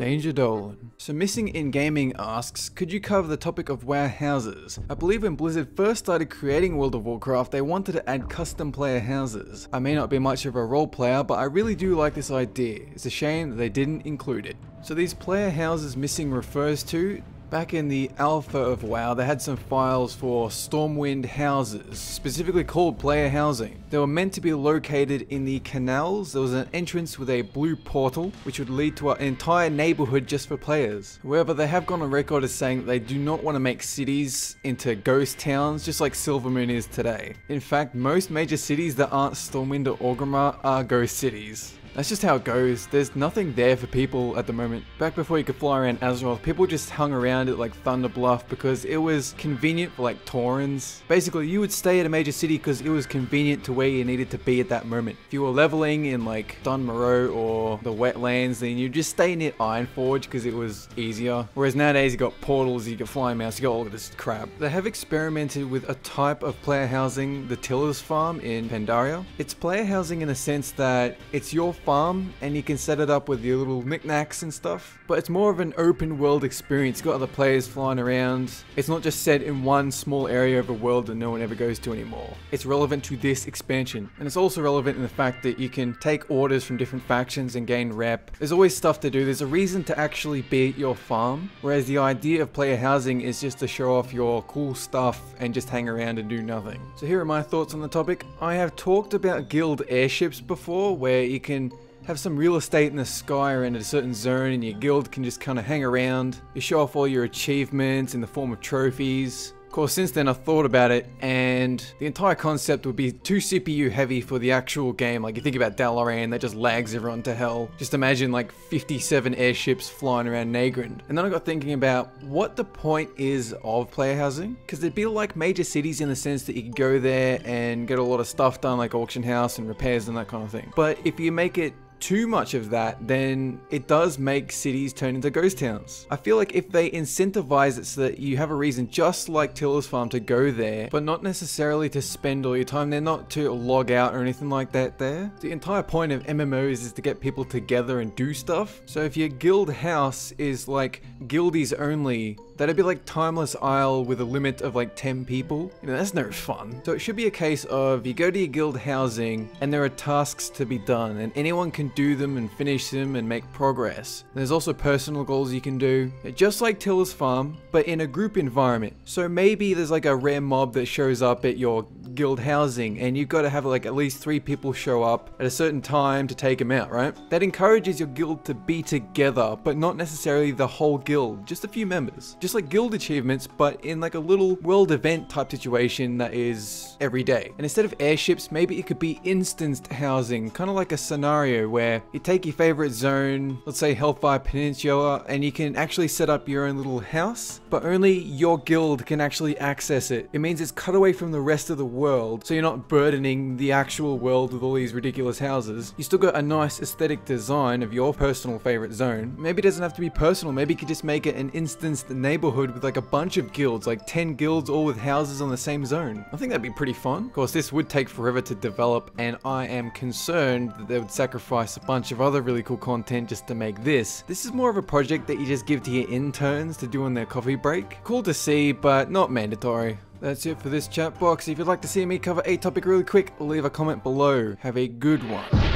Danger Dolan. So Missing in Gaming asks, could you cover the topic of WoW houses? I believe when Blizzard first started creating World of Warcraft, they wanted to add custom player houses. I may not be much of a role player, but I really do like this idea. It's a shame that they didn't include it. So these player houses Missing refers to, back in the alpha of WoW, they had some files for Stormwind houses, specifically called player housing. They were meant to be located in the canals. There was an entrance with a blue portal, which would lead to an entire neighborhood just for players. However, they have gone on record as saying that they do not want to make cities into ghost towns, just like Silvermoon is today. In fact, most major cities that aren't Stormwind or Orgrimmar are ghost cities. That's just how it goes. There's nothing there for people at the moment. Back before you could fly around Azeroth, people just hung around at like Thunderbluff because it was convenient for like Taurens. Basically, you would stay at a major city because it was convenient to where you needed to be at that moment. If you were leveling in like Dunmoreau or the wetlands, then you just stay near Ironforge because it was easier. Whereas nowadays you got portals, you got flying mouse, you got all of this crap. They have experimented with a type of player housing, the Tiller's Farm in Pandaria. It's player housing in a sense that it's your farm and you can set it up with your little knickknacks and stuff, but it's more of an open world experience. You've got other players flying around. It's not just set in one small area of a world that no one ever goes to anymore. It's relevant to this expansion, and it's also relevant in the fact that you can take orders from different factions and gain rep. There's always stuff to do. There's a reason to actually be at your farm, whereas the idea of player housing is just to show off your cool stuff and just hang around and do nothing. So here are my thoughts on the topic. I have talked about guild airships before, where you can have some real estate in the sky or in a certain zone and your guild can just kind of hang around. You show off all your achievements in the form of trophies. Of course, since then I've thought about it, and the entire concept would be too CPU heavy for the actual game. Like you think about Dalaran, that just lags everyone to hell. Just imagine like 57 airships flying around Nagrand. And then I got thinking about what the point is of player housing, because they'd be like major cities in the sense that you could go there and get a lot of stuff done, like auction house and repairs and that kind of thing. But if you make it too much of that, then it does make cities turn into ghost towns. I feel like if they incentivize it so that you have a reason, just like Tiller's Farm, to go there, but not necessarily to spend all your time there, not to log out or anything like that there. The entire point of MMOs is to get people together and do stuff. So if your guild house is like guildies only, that'd be like Timeless Isle with a limit of like 10 people. You know, that's no fun. So it should be a case of you go to your guild housing and there are tasks to be done and anyone can do them and finish them and make progress. There's also personal goals you can do, just like Tiller's Farm, but in a group environment. So maybe there's like a rare mob that shows up at your guild housing and you've got to have like at least 3 people show up at a certain time to take them out, right? That encourages your guild to be together, but not necessarily the whole guild, just a few members. Just like guild achievements, but in like a little world event type situation that is every day. And instead of airships, maybe it could be instanced housing, kind of like a scenario where you take your favorite zone, let's say Hellfire Peninsula, and you can actually set up your own little house, but only your guild can actually access it. It means it's cut away from the rest of the world, so you're not burdening the actual world with all these ridiculous houses. You still got a nice aesthetic design of your personal favorite zone. Maybe it doesn't have to be personal, maybe you could just make it an instanced neighborhood with like a bunch of guilds, like 10 guilds all with houses on the same zone. I think that'd be pretty fun. Of course, this would take forever to develop, and I am concerned that they would sacrifice a bunch of other really cool content just to make this. This is more of a project that you just give to your interns to do on their coffee break. Cool to see, but not mandatory. That's it for this chat box. If you'd like to see me cover a topic really quick, leave a comment below. Have a good one.